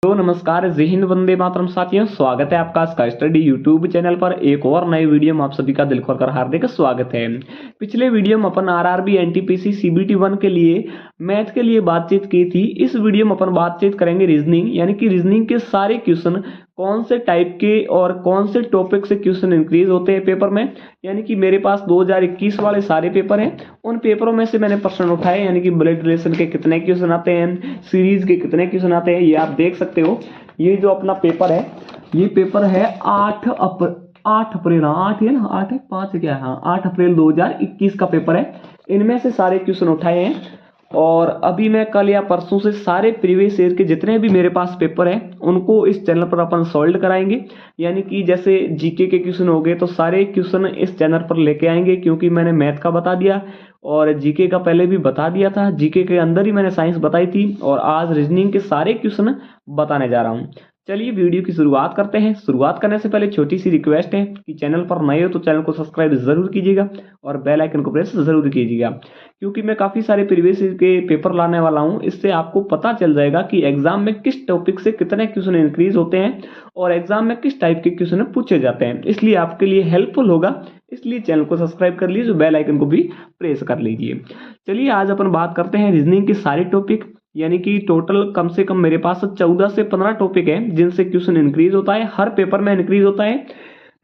तो नमस्कार, जय हिंद, वंदे मातरम साथियों। स्वागत है आपका स्काई स्टडी यूट्यूब चैनल पर एक और नई वीडियो में आप सभी का दिल खोलकर हार्दिक स्वागत है। पिछले वीडियो में अपन आरआरबी एनटीपीसी सीबीटी 1 के लिए मैथ के लिए बातचीत की थी। इस वीडियो में अपन बातचीत करेंगे रीजनिंग, यानी कि रीजनिंग के सारे क्वेश्चन कौन से टाइप के और कौन से टॉपिक से क्वेश्चन इंक्रीज होते हैं पेपर में। यानी कि मेरे पास 2021 वाले सारे पेपर हैं, उन पेपरों में से मैंने प्रश्न उठाए। यानी कि ब्लड रिलेशन के कितने क्वेश्चन आते हैं, सीरीज के कितने क्वेश्चन आते हैं, ये आप देख सकते हो। ये जो अपना पेपर है, ये पेपर है 8 अप्रैल, 8 है ना, 8 है 5 क्या है, हाँ 8 अप्रैल 2021 का पेपर है। इनमें से सारे क्वेश्चन उठाए हैं और अभी मैं कल या परसों से सारे प्रीवियस ईयर के जितने भी मेरे पास पेपर हैं उनको इस चैनल पर अपन सॉल्व कराएंगे। यानी कि जैसे जीके के क्वेश्चन हो गए तो सारे क्वेश्चन इस चैनल पर लेके आएंगे, क्योंकि मैंने मैथ का बता दिया और जीके का पहले भी बता दिया था। जीके के अंदर ही मैंने साइंस बताई थी और आज रीजनिंग के सारे क्वेश्चन बताने जा रहा हूँ। चलिए वीडियो की शुरुआत करते हैं। शुरुआत करने से पहले छोटी सी रिक्वेस्ट है कि चैनल पर नए हो तो चैनल को सब्सक्राइब जरूर कीजिएगा और बेल आइकन को प्रेस जरूर कीजिएगा, क्योंकि मैं काफी सारे प्रीवियस के पेपर लाने वाला हूं। इससे आपको पता चल जाएगा कि एग्जाम में किस टॉपिक से कितने क्वेश्चन इंक्रीज होते हैं और एग्जाम में किस टाइप के क्वेश्चन पूछे जाते हैं। इसलिए आपके लिए हेल्पफुल होगा, इसलिए चैनल को सब्सक्राइब कर लीजिए, बेल आइकन को भी प्रेस कर लीजिए। चलिए आज अपन बात करते हैं रीजनिंग के सारे टॉपिक। यानी कि टोटल कम से कम मेरे पास 14 से 15 टॉपिक हैं जिनसे क्वेश्चन इंक्रीज होता है, हर पेपर में इंक्रीज होता है।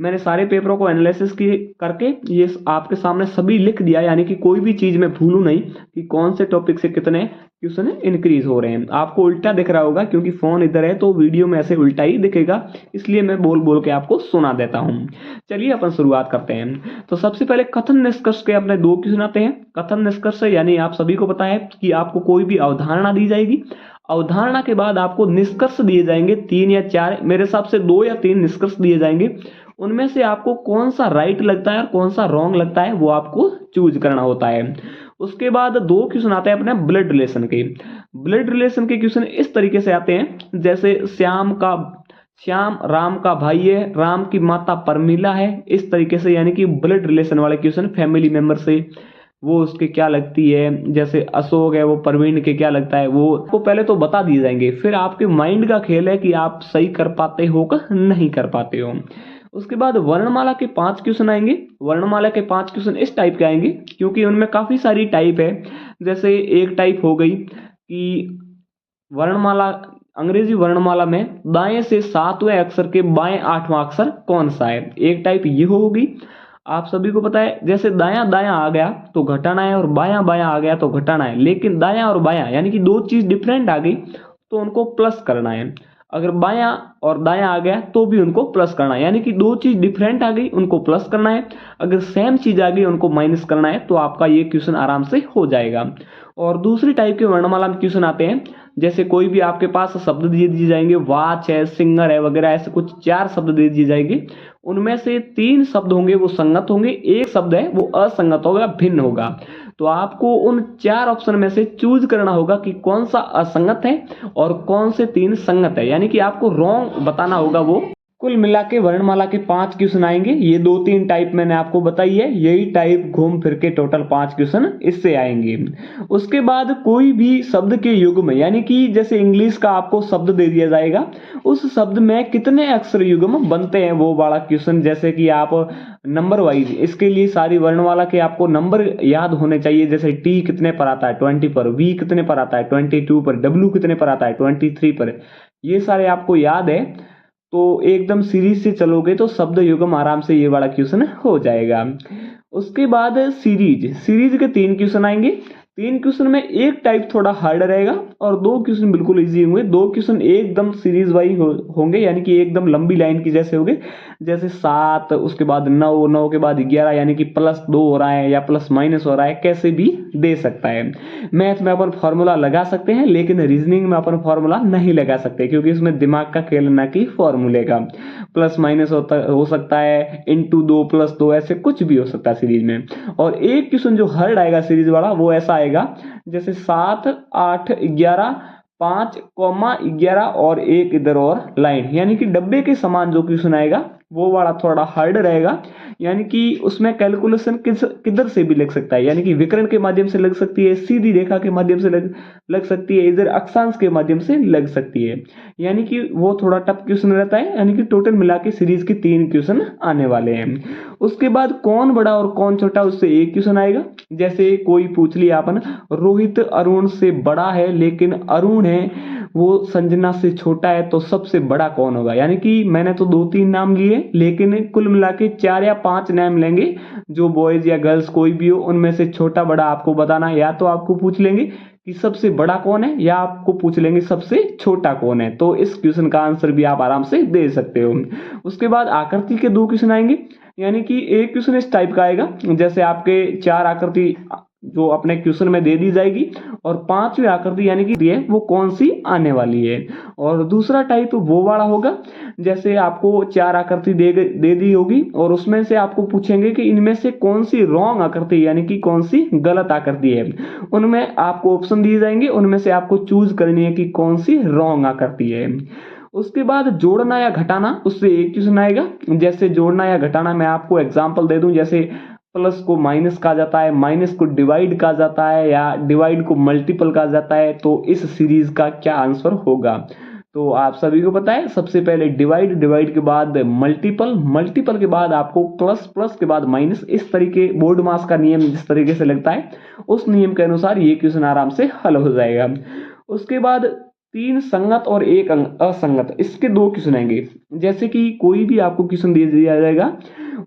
मैंने सारे पेपरों को एनालिसिस करके ये आपके सामने सभी लिख दिया, यानी कि कोई भी चीज मैं भूलूं नहीं कि कौन से टॉपिक से कितने क्वेश्चन इंक्रीज हो रहे हैं। आपको उल्टा दिख रहा होगा क्योंकि फोन इधर है तो वीडियो में ऐसे उल्टा ही दिखेगा, इसलिए मैं बोल बोल के आपको सुना देता हूं। चलिए अपन शुरुआत करते हैं। तो सबसे पहले कथन निष्कर्ष के अपने 2 क्वेश्चन आते हैं। कथन निष्कर्ष यानी आप सभी को पता है कि आपको कोई भी अवधारणा दी जाएगी, अवधारणा के बाद आपको निष्कर्ष दिए जाएंगे 3 या 4, मेरे हिसाब से 2 या 3 निष्कर्ष दिए जाएंगे। उनमें से आपको कौन सा राइट लगता है और कौन सा रॉन्ग लगता है वो आपको चूज करना होता है। उसके बाद 2 क्वेश्चन आते हैं अपने ब्लड रिलेशन के। ब्लड रिलेशन के क्वेश्चन इस तरीके से आते हैं, जैसे श्याम राम का भाई है, राम की माता परमिला है, इस तरीके से। यानी कि ब्लड रिलेशन वाले क्वेश्चन, फैमिली मेंबर से वो उसके क्या लगती है, जैसे अशोक है वो प्रवीण के क्या लगता है, वो आपको पहले तो बता दिए जाएंगे। फिर आपके माइंड का खेल है कि आप सही कर पाते हो कि नहीं कर पाते हो। उसके बाद वर्णमाला के 5 क्वेश्चन आएंगे। वर्णमाला के 5 क्वेश्चन इस टाइप के आएंगे क्योंकि उनमें काफी सारी टाइप है। जैसे एक टाइप हो गई कि वर्णमाला, अंग्रेजी वर्णमाला में दाएं से 7वें अक्षर के बाएं 8वां अक्षर कौन सा है। एक टाइप ये होगी, आप सभी को पता है जैसे दायां दायां आ गया तो घटाना है और बायां बायां आ गया तो घटाना है, लेकिन दायां और बायां यानी कि 2 चीज डिफरेंट आ गई तो उनको प्लस करना है। अगर बायां और दायां आ गया तो भी उनको प्लस करना है, यानी कि 2 चीज डिफरेंट आ गई उनको प्लस करना है। अगर सेम चीज आ गई उनको माइनस करना है, तो आपका ये क्वेश्चन आराम से हो जाएगा। और दूसरी टाइप के वर्णमाला में क्वेश्चन आते हैं, जैसे कोई भी आपके पास शब्द दे दिए जाएंगे, वॉच है, सिंगर है वगैरह, ऐसे कुछ 4 शब्द दे दिए जाएंगे। उनमें से 3 शब्द होंगे वो संगत होंगे, एक शब्द है वो असंगत होगा, भिन्न होगा। तो आपको उन 4 ऑप्शन में से चूज करना होगा कि कौन सा असंगत है और कौन से 3 संगत है, यानी कि आपको रॉन्ग बताना होगा वो। कुल मिला के वर्णमाला के 5 क्वेश्चन आएंगे। ये 2-3 टाइप मैंने आपको बताई है, यही टाइप घूम फिर के टोटल 5 क्वेश्चन इससे आएंगे। उसके बाद कोई भी शब्द के युग्म, यानी कि जैसे इंग्लिश का आपको शब्द दे दिया जाएगा, उस शब्द में कितने अक्षर युग्म बनते हैं वो वाला क्वेश्चन। जैसे कि आप नंबर वाइज, इसके लिए सारी वर्णमाला के आपको नंबर याद होने चाहिए। जैसे टी कितने पर आता है 20 पर, वी कितने पर आता है 22 पर, डब्ल्यू कितने पर आता है 23 पर, ये सारे आपको याद है तो एकदम सीरीज से चलोगे तो शब्द युग्म आराम से ये वाला क्वेश्चन हो जाएगा। उसके बाद सीरीज के 3 क्वेश्चन आएंगे। 3 क्वेश्चन में एक टाइप थोड़ा हार्ड रहेगा और 2 क्वेश्चन बिल्कुल इजी होंगे। 2 क्वेश्चन एकदम सीरीज वाइज होंगे, यानी कि एकदम लंबी लाइन की जैसे होंगे, जैसे 7 उसके बाद 9, 9 के बाद 11, यानी कि +2 हो रहा है या प्लस माइनस हो रहा है, कैसे भी दे सकता है। मैथ में अपन फॉर्मूला लगा सकते हैं, लेकिन रीजनिंग में अपन फॉर्मूला नहीं लगा सकते क्योंकि इसमें दिमाग का खेल ना कि फॉर्मूले का। प्लस माइनस हो सकता है, इंटू 2 + 2, ऐसे कुछ भी हो सकता है सीरीज में। और एक क्वेश्चन जो हार्ड आएगा सीरीज वाला वो ऐसा आएगा जैसे 7, 8, 11, 5, 11 और एक इधर और लाइन, यानी कि डब्बे के समान जो क्वेश्चन आएगा वो वाला थोड़ा हार्ड रहेगा, यानी कि उसमें कैलकुलेशन किधर से भी लग सकता है, यानी कि विकर्ण के माध्यम से लग सकती है, सीधी रेखा के माध्यम से लग सकती है, इधर अक्षांश के माध्यम से लग सकती है, यानी कि वो थोड़ा टफ क्वेश्चन रहता है। यानी कि टोटल मिला के सीरीज के 3 क्वेश्चन आने वाले हैं। उसके बाद कौन बड़ा और कौन छोटा, उससे एक क्वेश्चन आएगा। जैसे कोई पूछ लिया अपन, रोहित अरुण से बड़ा है लेकिन अरुण है वो संजना से छोटा है, तो सबसे बड़ा कौन होगा। यानी कि मैंने तो 2-3 नाम लिए, लेकिन कुल मिला के 4 या 5 नाम लेंगे, जो बॉयज या गर्ल्स कोई भी हो, उनमें से छोटा बड़ा आपको बताना है। या तो आपको पूछ लेंगे कि सबसे बड़ा कौन है, या आपको पूछ लेंगे सबसे छोटा कौन है। तो इस क्वेश्चन का आंसर भी आप आराम से दे सकते हो। उसके बाद आकृति के 2 क्वेश्चन आएंगे, यानी कि एक क्वेश्चन इस टाइप का आएगा, जैसे आपके 4 आकृति जो अपने क्वेश्चन में दे दी जाएगी, और 5वीं आकृति यानी कि है वो कौन सी आने वाली है। और दूसरा टाइप वो वाला होगा, जैसे आपको 4 आकृति दे दी होगी, और उसमें से आपको पूछेंगे कि इनमें से कौन सी रॉन्ग आकृति, यानी कि कौन सी गलत आकृति है। उनमें आपको ऑप्शन दिए जाएंगे, उनमें से आपको चूज करनी है कि कौन सी रॉन्ग आकृति है। उसके बाद जोड़ना या घटाना, उससे एक क्वेश्चन आएगा। जैसे जोड़ना या घटाना, मैं आपको एग्जांपल दे दूं, जैसे प्लस को माइनस कहा जाता है, माइनस को डिवाइड कहा जाता है, या डिवाइड को मल्टीपल कहा जाता है। तो इस सीरीज का क्या आंसर होगा, तो आप सभी को पता है, सबसे पहले डिवाइड, डिवाइड के बाद मल्टीपल, मल्टीपल के बाद आपको प्लस, प्लस के बाद माइनस। इस तरीके बोर्ड मास का नियम जिस तरीके से लगता है, उस नियम के अनुसार ये क्वेश्चन आराम से हल हो जाएगा। उसके बाद 3 संगत और 1 असंगत, इसके 2 क्वेश्चन आएंगे। जैसे कि कोई भी आपको क्वेश्चन दे दिया जाएगा,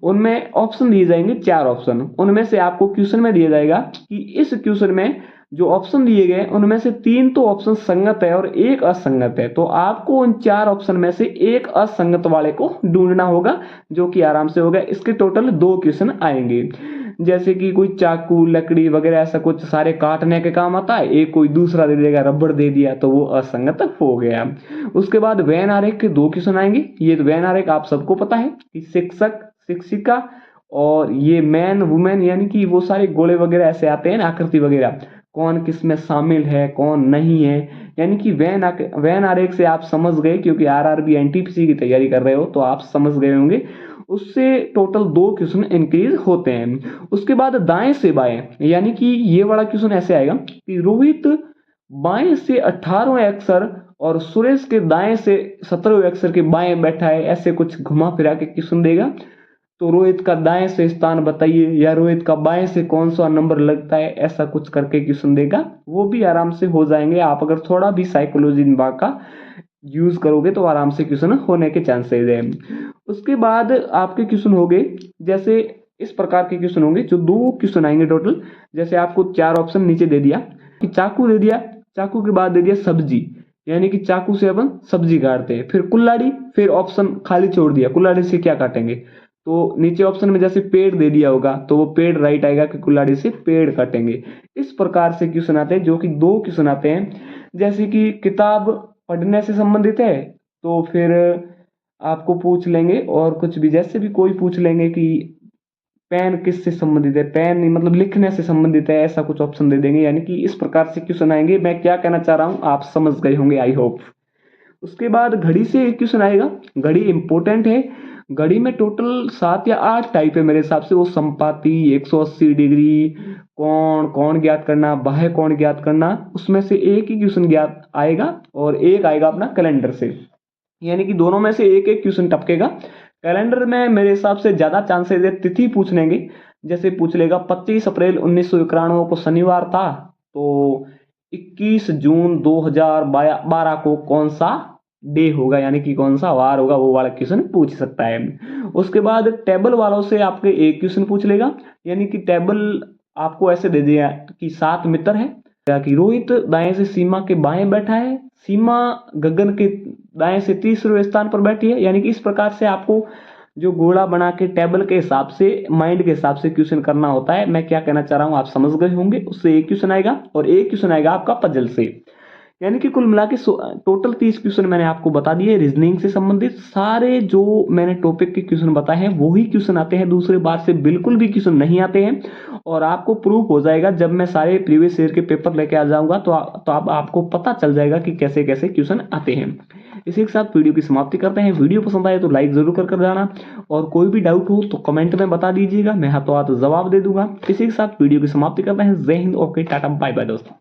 उनमें ऑप्शन दिए जाएंगे 4 ऑप्शन, उनमें से आपको क्वेश्चन में दिया जाएगा कि इस क्वेश्चन में जो ऑप्शन दिए गए उनमें से 3 तो ऑप्शन संगत है और 1 असंगत है। तो आपको उन 4 ऑप्शन में से 1 असंगत वाले को ढूंढना होगा, जो कि आराम से होगा। इसके टोटल 2 क्वेश्चन आएंगे। जैसे कि कोई चाकू, लकड़ी वगैरह ऐसा कुछ सारे काटने के काम आता है, एक कोई दूसरा दे देगा, रबड़ दे दिया, तो वो असंगत हो गया। उसके बाद वेन आरेख के 2 क्वेश्चन आएंगे। ये वेन आरेख आप सबको पता है कि शिक्षक, शिक्षिका, और ये मैन, वुमेन, यानी कि वो सारे गोले वगैरह ऐसे आते हैं ना, आकृति वगैरह, कौन किस में शामिल है कौन नहीं है। यानी कि वेन आरेख से आप समझ गए, क्योंकि आरआरबी एनटीपीसी की तैयारी कर रहे हो तो आप समझ गए होंगे। उससे टोटल 2 क्वेश्चन इंक्रीज होते हैं। उसके बाद दाएं से बाएं, यानी कि ये वाला क्वेश्चन ऐसे आएगा कि रोहित बाएं से 18वें अक्षर और सुरेश के दाएं से 17वें अक्षर के बाएं बैठा है, ऐसे कुछ घुमा फिरा के क्वेश्चन देगा। तो रोहित का दाएं से स्थान बताइए, या रोहित का बाएं से कौन सा नंबर लगता है, ऐसा कुछ करके क्वेश्चन देगा। वो भी आराम से हो जाएंगे, आप अगर थोड़ा भी साइकोलॉजी दिमाग का यूज करोगे तो आराम से क्वेश्चन होने के चांसेस है। उसके बाद आपके क्वेश्चन हो गए, जैसे इस प्रकार के क्वेश्चन होंगे, जो 2 क्वेश्चन आएंगे टोटल। जैसे आपको 4 ऑप्शन नीचे दे दिया कि चाकू दे दिया, चाकू के बाद दे दिया सब्जी, यानी कि चाकू से अपन सब्जी काटते हैं। फिर कुल्हाड़ी, फिर ऑप्शन खाली छोड़ दिया, कुल्हाड़ी से क्या काटेंगे। तो नीचे ऑप्शन में जैसे पेड़ दे दिया होगा, तो वो पेड़ राइट आएगा कि कुल्हाड़ी से पेड़ काटेंगे। इस प्रकार से क्वेश्चन आते हैं, जो कि 2 क्वेश्चन आते हैं। जैसे कि किताब पढ़ने से संबंधित है, तो फिर आपको पूछ लेंगे, और कुछ भी जैसे भी कोई पूछ लेंगे कि पेन किससे संबंधित है, पेन मतलब लिखने से संबंधित है, ऐसा कुछ ऑप्शन दे देंगे। यानी कि इस प्रकार से क्वेश्चन आएंगे। मैं क्या कहना चाह रहा हूं आप समझ गए होंगे, आई होप। उसके बाद घड़ी से एक क्वेश्चन आएगा। घड़ी इंपॉर्टेंट है। घड़ी में टोटल 7 या 8 टाइप है मेरे हिसाब से। वो संपाती, 180 डिग्री, कोण ज्ञात करना, बाह्य कोण ज्ञात करना, उसमें से एक ही क्वेश्चन ज्ञात आएगा, और एक आएगा अपना कैलेंडर से। यानी कि दोनों में से एक एक क्वेश्चन टपकेगा। कैलेंडर में मेरे हिसाब से ज्यादा चांसेस है तिथि पूछ लेंगे। जैसे पूछ लेगा 25 अप्रैल 1991 को शनिवार था, तो 21 जून 2012 को कौन सा डे होगा, यानी कि कौन सा वार होगा, वो वाला क्वेश्चन पूछ सकता है। उसके बाद टेबल वालों से आपके एक क्वेश्चन पूछ लेगा। यानी कि टेबल आपको ऐसे दे दिया कि 7 मित्र है, कि रोहित दाएं से सीमा के बाएं बैठा है, सीमा गगन के दाएं से 30वें स्थान पर बैठी है। यानी कि इस प्रकार से आपको जो गोला बना के टेबल के हिसाब से, माइंड के हिसाब से क्वेश्चन करना होता है। मैं क्या कहना चाह रहा हूं आप समझ गए होंगे। उससे एक क्वेश्चन आएगा, और एक क्वेश्चन आएगा आपका पजल से। यानी कि कुल मिला के टोटल 30 क्वेश्चन मैंने आपको बता दिए। रीजनिंग से संबंधित सारे जो मैंने टॉपिक के क्वेश्चन बताए हैं वही क्वेश्चन आते हैं, दूसरे बार से बिल्कुल भी क्वेश्चन नहीं आते हैं। और आपको प्रूफ हो जाएगा जब मैं सारे प्रीवियस ईयर के पेपर लेके आ जाऊंगा, तो आपको पता चल जाएगा कि कैसे कैसे क्वेश्चन आते हैं। इसी के साथ वीडियो की समाप्ति करते हैं। वीडियो पसंद आए तो लाइक जरूर कर जाना और कोई भी डाउट हो तो कमेंट में बता दीजिएगा, मैं हाथों हाथ जवाब दे दूंगा। इसी के साथ वीडियो की समाप्ति करते हैं। जय Hind, okay, tata, bye bye दोस्तों।